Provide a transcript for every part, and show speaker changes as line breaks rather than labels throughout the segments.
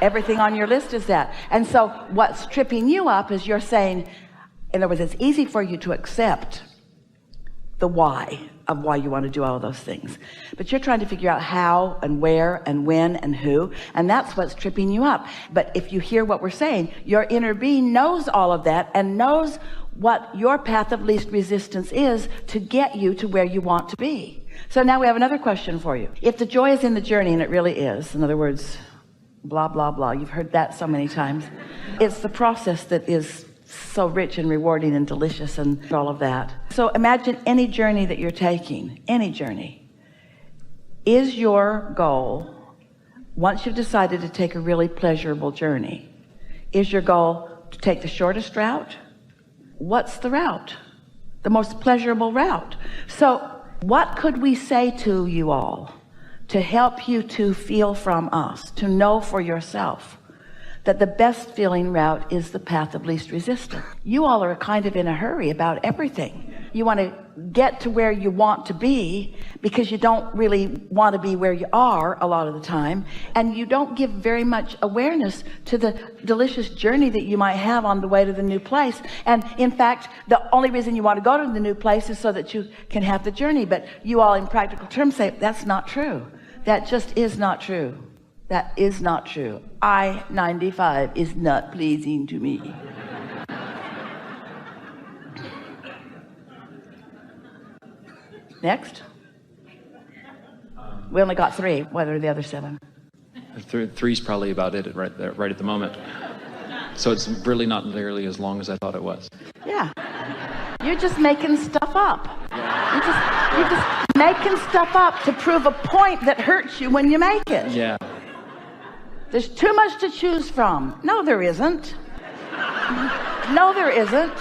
Everything on your list is that. And so what's tripping you up is you're saying, in other words, it's easy for you to accept the why of why you want to do all of those things, but you're trying to figure out how and where and when and who, and that's what's tripping you up. But if you hear what we're saying, your inner being knows all of that and knows what your path of least resistance is to get you to where you want to be. So now we have another question for you. If the joy is in the journey, and it really is, in other words, blah blah blah, you've heard that so many times, it's the process that is so rich and rewarding and delicious and all of that. So imagine any journey that you're taking, any journey. Is your goal, once you've decided to take a really pleasurable journey, is your goal to take the shortest route? What's the route? The most pleasurable route. So what could we say to you all to help you to feel from us, to know for yourself that the best feeling route is the path of least resistance? You all are kind of in a hurry about everything. You want to get to where you want to be because you don't really want to be where you are a lot of the time, and you don't give very much awareness to the delicious journey that you might have on the way to the new place. And in fact, the only reason you want to go to the new place is so that you can have the journey. But you all in practical terms say that's not true. That just is not true. That is not true. I-95 is not pleasing to me. Next. We only got 3. What are the other 7?
3's probably about it right there, right at the moment. So it's really not nearly as long as I thought it was.
Yeah. You're just making stuff up. You're just making stuff up to prove a point that hurts you when you make it.
Yeah.
There's too much to choose from. No, there isn't. No, there isn't.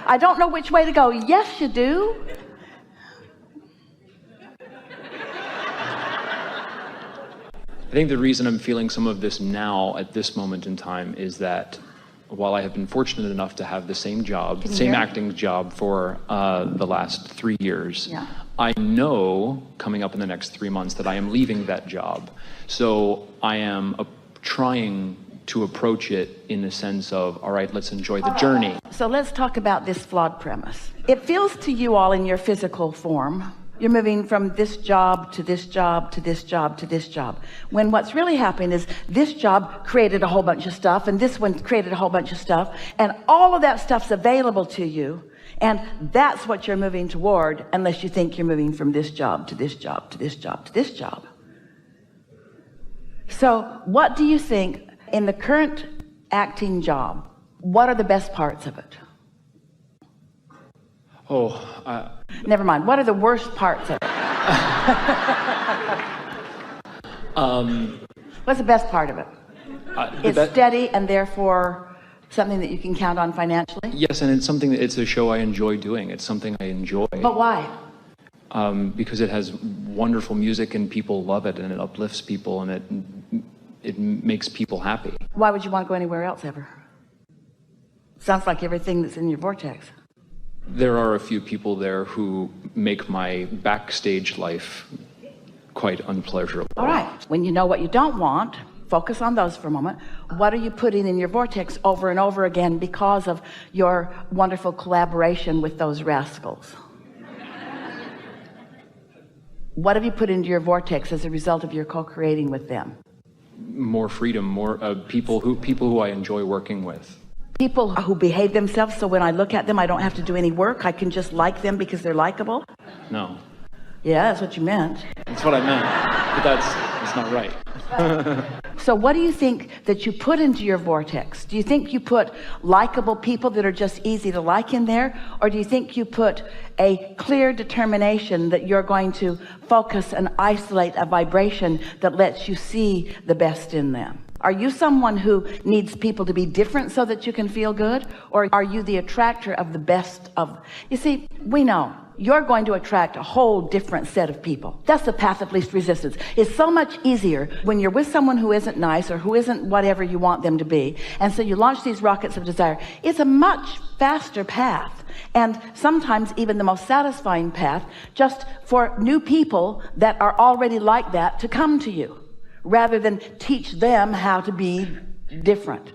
I don't know which way to go. Yes, you do.
I think the reason I'm feeling some of this now at this moment in time is that while I have been fortunate enough to have the same job, same acting job for the last 3 years,
yeah.
I know coming up in the next 3 months that I am leaving that job. So I am trying to approach it in the sense of, all right, let's enjoy the journey.
So let's talk about this flawed premise. It feels to you all in your physical form, you're moving from this job to this job to this job to this job, when what's really happening is this job created a whole bunch of stuff and this one created a whole bunch of stuff, and all of that stuff's available to you, and that's what you're moving toward, unless you think you're moving from this job to this job to this job to this job. So what do you think in the current acting job, what are the best parts of it?
Never
mind. What are the worst parts of it? What's the best part of it? It's steady and therefore something that you can count on financially?
Yes, and it's a show I enjoy doing. It's something I enjoy.
But why?
Because it has wonderful music and people love it, and it uplifts people, and it makes people happy.
Why would you want to go anywhere else ever? Sounds like everything that's in your vortex.
There are a few people there who make my backstage life quite unpleasurable.
All right. When you know what you don't want, focus on those for a moment. What are you putting in your vortex over and over again because of your wonderful collaboration with those rascals? What have you put into your vortex as a result of your co-creating with them?
More freedom, more people who I enjoy working with.
People who behave themselves, so when I look at them, I don't have to do any work. I can just like them because they're likable.
No.
Yeah, that's what you meant.
That's what I meant, but that's not right.
So what do you think that you put into your vortex? Do you think you put likable people that are just easy to like in there? Or do you think you put a clear determination that you're going to focus and isolate a vibration that lets you see the best in them? Are you someone who needs people to be different so that you can feel good? Or are you the attractor of the best of? You see, we know you're going to attract a whole different set of people. That's the path of least resistance. It's so much easier when you're with someone who isn't nice or who isn't whatever you want them to be. And so you launch these rockets of desire. It's a much faster path, and sometimes even the most satisfying path, just for new people that are already like that to come to you. rather than teach them how to be different.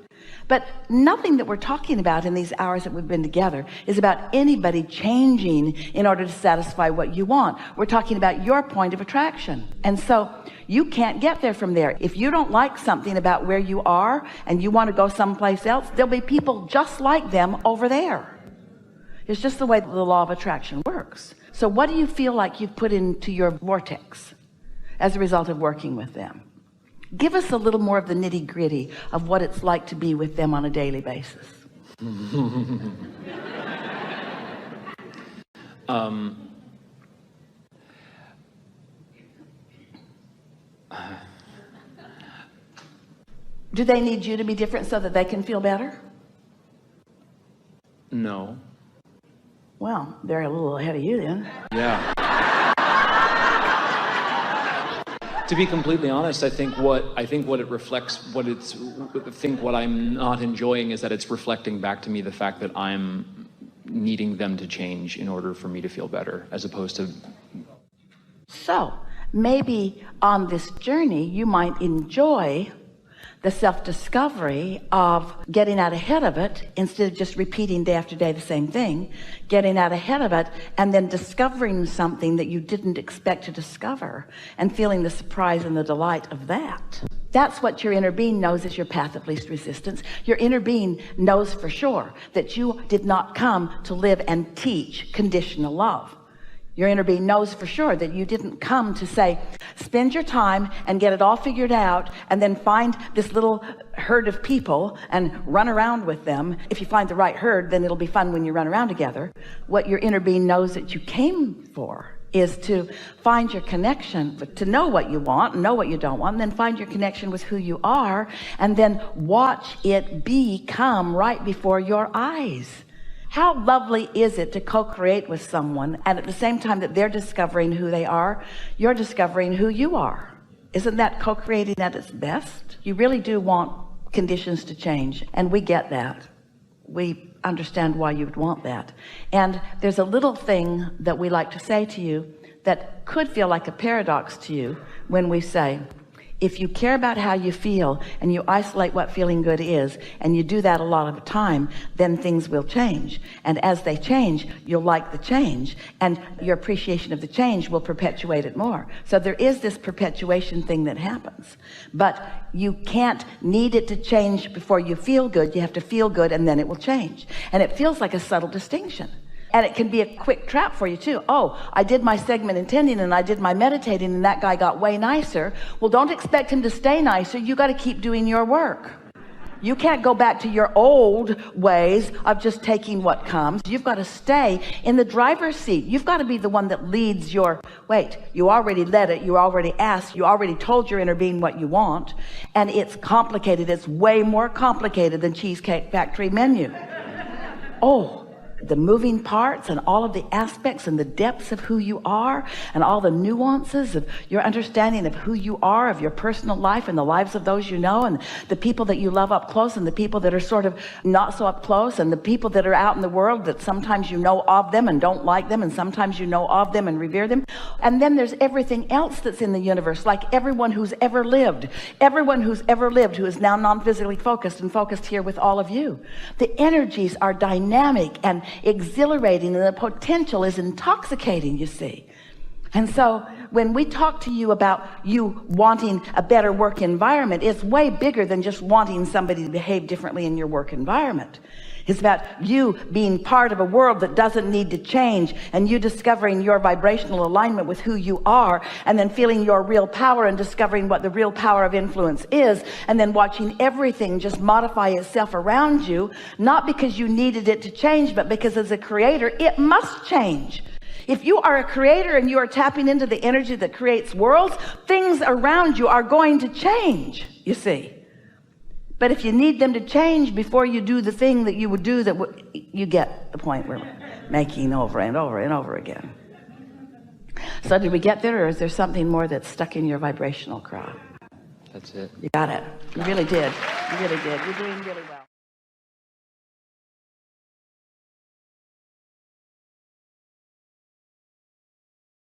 But nothing that we're talking about in these hours that we've been together is about anybody changing in order to satisfy what you want. We're talking about your point of attraction. And so you can't get there from there. If you don't like something about where you are and you want to go someplace else, there'll be people just like them over there. It's just the way the law of attraction works. So what do you feel like you've put into your vortex as a result of working with them? Give us a little more of the nitty-gritty of what it's like to be with them on a daily basis. Do they need you to be different so that they can feel better?
No.
Well, they're a little ahead of you then.
Yeah. To be completely honest, I think what it reflects, what I'm not enjoying is that it's reflecting back to me the fact that I'm needing them to change in order for me to feel better, as opposed to.
So maybe on this journey, you might enjoy the self-discovery of getting out ahead of it instead of just repeating day after day the same thing, getting out ahead of it and then discovering something that you didn't expect to discover and feeling the surprise and the delight of that. That's what your inner being knows is your path of least resistance. Your inner being knows for sure that you did not come to live and teach conditional love. Your inner being knows for sure that you didn't come to say, spend your time and get it all figured out and then find this little herd of people and run around with them. If you find the right herd, then it'll be fun when you run around together. What your inner being knows that you came for is to find your connection, to know what you want, know what you don't want, and then find your connection with who you are, and then watch it become right before your eyes. How lovely is it to co-create with someone, and at the same time that they're discovering who they are, you're discovering who you are? Isn't that co-creating at its best? You really do want conditions to change, and we get that. We understand why you would want that. And there's a little thing that we like to say to you that could feel like a paradox to you when we say, if you care about how you feel and you isolate what feeling good is, and you do that a lot of the time, then things will change. And as they change, you'll like the change, and your appreciation of the change will perpetuate it more. So there is this perpetuation thing that happens, but you can't need it to change before you feel good. You have to feel good and then it will change. And it feels like a subtle distinction. And it can be a quick trap for you too. Oh, I did my segment intending and I did my meditating and that guy got way nicer. Well, don't expect him to stay nicer. You got to keep doing your work. You can't go back to your old ways of just taking what comes. You've got to stay in the driver's seat. You've got to be the one that leads your, wait, you already led it. You already asked. You already told your inner being what you want. And it's complicated. It's way more complicated than Cheesecake Factory menu. Oh, the moving parts and all of the aspects and the depths of who you are and all the nuances of your understanding of who you are, of your personal life and the lives of those you know, and the people that you love up close and the people that are sort of not so up close, and the people that are out in the world that sometimes you know of them and don't like them, and sometimes you know of them and revere them. And then there's everything else that's in the universe, like everyone who's ever lived who is now non-physically focused and focused here with all of you. The energies are dynamic and exhilarating, and the potential is intoxicating, you see. And so when we talk to you about you wanting a better work environment, it's way bigger than just wanting somebody to behave differently in your work environment. It's about you being part of a world that doesn't need to change, and you discovering your vibrational alignment with who you are, and then feeling your real power and discovering what the real power of influence is, and then watching everything just modify itself around you, not because you needed it to change, but because as a creator, it must change. If you are a creator and you are tapping into the energy that creates worlds, things around you are going to change, you see. But if you need them to change before you do the thing that you would do, you get the point we're making over and over and over again. So did we get there, or is there something more that's stuck in your vibrational crowd?
That's it.
You got it. You really did. You really did. You're doing really well.